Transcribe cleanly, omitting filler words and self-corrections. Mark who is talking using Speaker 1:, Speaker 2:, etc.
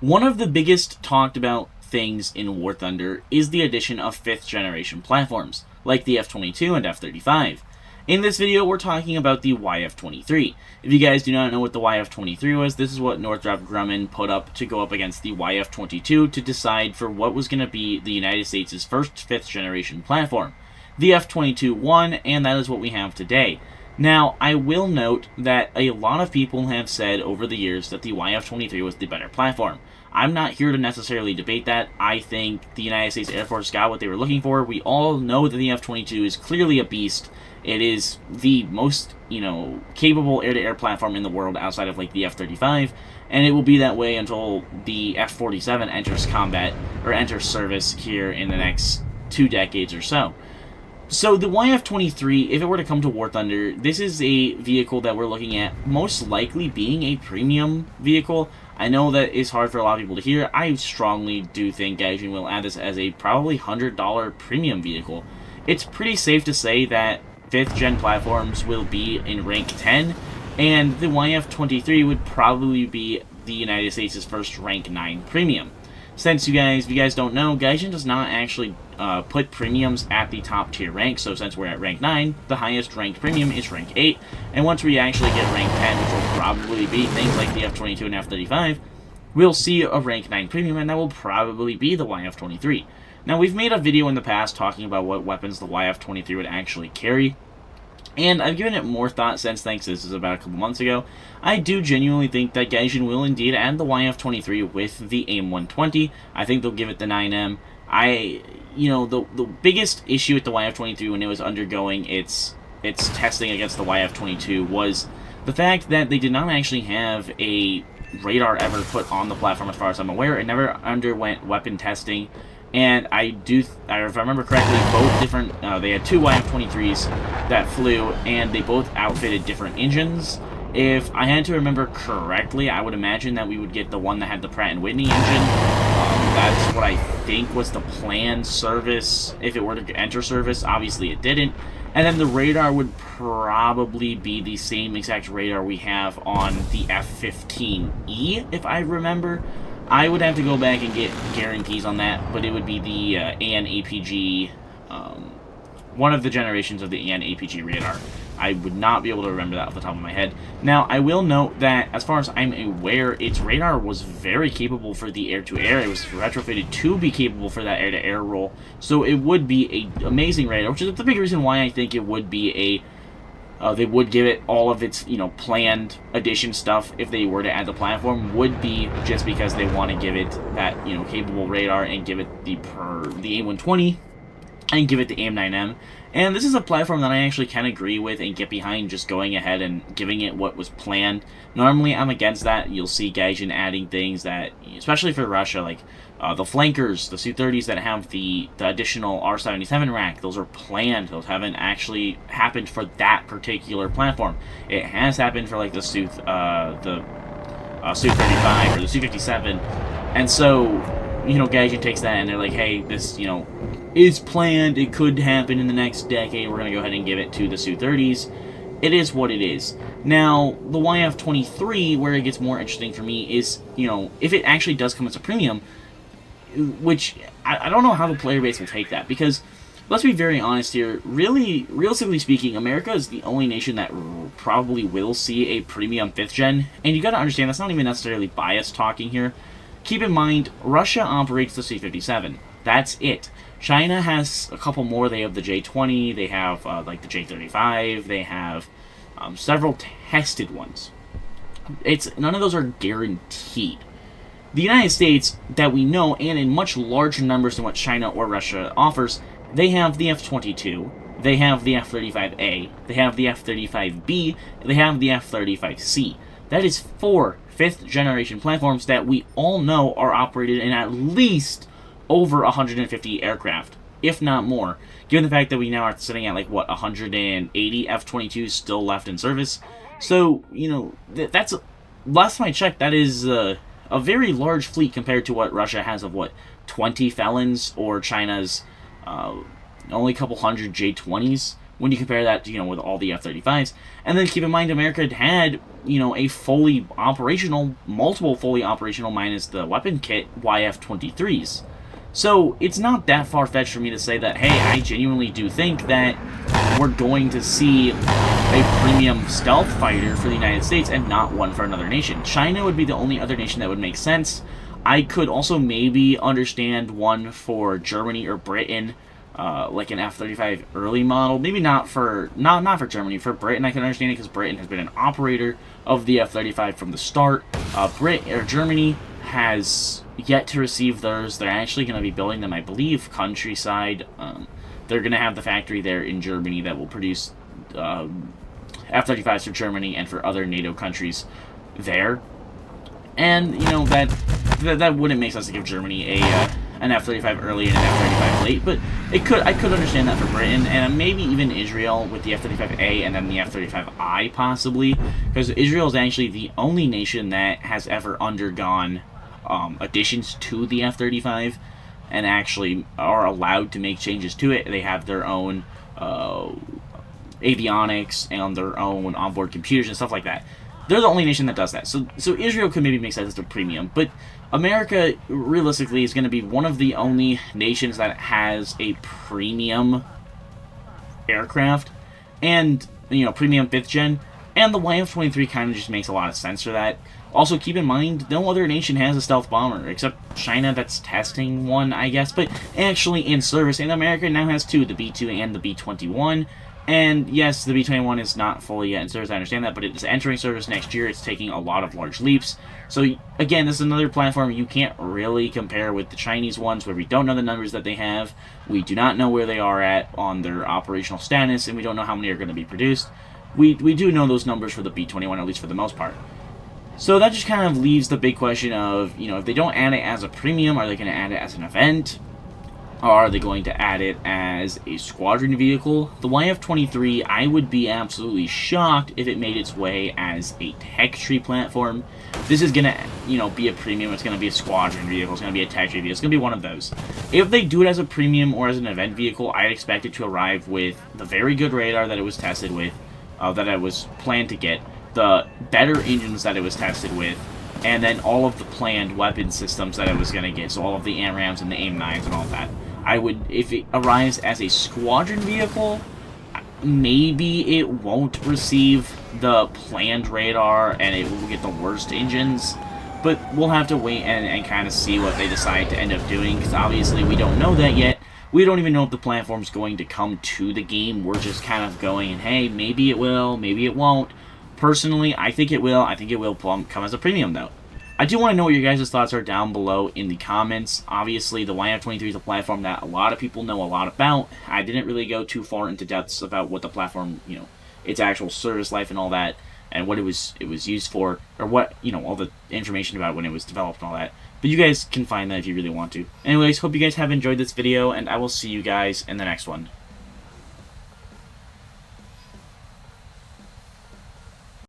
Speaker 1: One of the biggest talked about things in War Thunder is the addition of 5th generation platforms, like the F-22 and F-35. In this video, we're talking about the YF-23. If you guys do not know what the YF-23 was, this is what Northrop Grumman put up to go up against the YF-22 to decide for what was going to be the United States' first 5th generation platform. The F-22 won, and that is what we have today. Now, I will note that a lot of people have said over the years that the YF-23 was the better platform. I'm not here to necessarily debate that. I think the United States Air Force got what they were looking for. We all know that the F-22 is clearly a beast. It is the most, capable air-to-air platform in the world outside of, the F-35, and it will be that way until the F-47 enters combat, or enters service here in the next 2 decades or so. So the YF-23, if it were to come to War Thunder, this is a vehicle that we're looking at most likely being a premium vehicle. I know that is hard for a lot of people to hear. I strongly do think Gaijin will add this as a probably $100 premium vehicle. It's pretty safe to say that 5th gen platforms will be in rank 10, and the YF-23 would probably be the United States' first rank 9 premium. Since if you guys don't know, Gaijin does not actually put premiums at the top tier rank, so since we're at rank 9, the highest ranked premium is rank 8, and once we actually get rank 10, which will probably be things like the F-22 and F-35, we'll see a rank 9 premium, and that will probably be the YF-23. Now, we've made a video in the past talking about what weapons the YF-23 would actually carry, and I've given it more thought since, thanks, this is about a couple months ago. I do genuinely think that Gaijin will indeed add the YF-23 with the AIM-120. I think they'll give it the 9M. The biggest issue with the YF-23 when it was undergoing its testing against the YF-22 was the fact that they did not actually have a radar ever put on the platform as far as I'm aware. It never underwent weapon testing. And if I remember correctly, both different, they had 2 YF-23s that flew, and they both outfitted different engines. If I had to remember correctly, I would imagine that we would get the one that had the Pratt & Whitney engine. That's what I think was the planned service, if it were to enter service. Obviously, it didn't. And then the radar would probably be the same exact radar we have on the F-15E, if I remember. I would have to go back and get guarantees on that, but it would be the AN-APG, one of the generations of the AN-APG radar. I would not be able to remember that off the top of my head. Now, I will note that, as far as I'm aware, its radar was very capable for the air-to-air. It was retrofitted to be capable for that air-to-air role, so it would be an amazing radar, which is the big reason why I think it would be they would give it all of its, planned addition stuff if they were to add the platform, would be just because they want to give it that, capable radar and give it the AIM-120 and give it the AIM-9M. And this is a platform that I actually can agree with and get behind, just going ahead and giving it what was planned. Normally, I'm against that. You'll see Gaijin adding things that, especially for Russia, like the flankers, the Su-30s that have the additional R-77 rack, those are planned. Those haven't actually happened for that particular platform. It has happened for, the Su-35 or the Su-57. And so, Gaijin takes that and they're like, hey, this, is planned. It could happen in the next decade. We're going to go ahead and give it to the Su-30s. It is what it is. Now, the YF-23, where it gets more interesting for me, is, if it actually does come as a premium, which I don't know how the player base will take that, because let's be very honest here, realistically speaking, America is the only nation that probably will see a premium 5th gen, and you got to understand that's not even necessarily biased talking here. Keep in mind, Russia operates the C-57. That's it. China has a couple more. They have the J-20, they have the J-35, they have several tested ones. None of those are guaranteed. The United States, that we know, and in much larger numbers than what China or Russia offers, they have the F-22, they have the F-35A, they have the F-35B, they have the F-35C. That is 4 5th generation platforms that we all know are operated in at least over 150 aircraft, if not more, given the fact that we now are sitting at 180 F-22s still left in service. So, that's, last time I checked, that is a very large fleet compared to what Russia has of 20 felons, or China's only a couple hundred J-20s. when you compare that, with all the F-35s. And then keep in mind, America had, a fully operational, multiple fully operational minus the weapon kit YF-23s. So it's not that far-fetched for me to say that, hey, I genuinely do think that we're going to see a premium stealth fighter for the United States and not one for another nation. China would be the only other nation that would make sense. I could also maybe understand one for Germany or Britain, like an F-35 early model. Maybe not for Germany. For Britain, I can understand it because Britain has been an operator of the F-35 from the start. Germany has yet to receive theirs. They're actually going to be building them, I believe, countryside. They're going to have the factory there in Germany that will produce F-35s for Germany and for other NATO countries there. And, that wouldn't make sense to give Germany an F-35 early and an F-35 late, but I could understand that for Britain, and maybe even Israel with the F-35A and then the F-35I possibly, because Israel is actually the only nation that has ever undergone additions to the F-35 and actually are allowed to make changes to it. They have their own avionics and their own onboard computers and stuff like that. They're the only nation that does that. So Israel could maybe make sense as a premium, but America realistically is going to be one of the only nations that has a premium aircraft and, premium 5th gen, and the YF-23 kind of just makes a lot of sense for that. Also, keep in mind, no other nation has a stealth bomber, except China that's testing one, I guess, but actually in service, and America now has two, the B-2 and the B-21. And yes, the B-21 is not fully yet in service, I understand that, but it's entering service next year. It's taking a lot of large leaps. So again, this is another platform you can't really compare with the Chinese ones, where we don't know the numbers that they have. We do not know where they are at on their operational status, and we don't know how many are going to be produced. We do know those numbers for the B-21, at least for the most part. So that just kind of leaves the big question of, if they don't add it as a premium, are they going to add it as an event? Or are they going to add it as a squadron vehicle? The YF-23, I would be absolutely shocked if it made its way as a tech tree platform. This is going to, be a premium. It's going to be a squadron vehicle. It's going to be a tech tree vehicle. It's going to be one of those. If they do it as a premium or as an event vehicle, I'd expect it to arrive with the very good radar that it was tested with, that it was planned to get, the better engines that it was tested with, and then all of the planned weapon systems that it was going to get, so all of the AMRAAMs and the AIM-9s and all that. If it arrives as a squadron vehicle, maybe it won't receive the planned radar and it will get the worst engines, but we'll have to wait and kind of see what they decide to end up doing, because obviously we don't know that yet. We don't even know if the platform's going to come to the game. We're just kind of going, hey, maybe it will, maybe it won't. Personally, I think it will. I think it will come as a premium, though. I do want to know what your guys' thoughts are down below in the comments. Obviously, the YF-23 is a platform that a lot of people know a lot about. I didn't really go too far into depths about what the platform, its actual service life and all that, and what it was used for, or what, all the information about when it was developed and all that. But you guys can find that if you really want to. Anyways, hope you guys have enjoyed this video, and I will see you guys in the next one.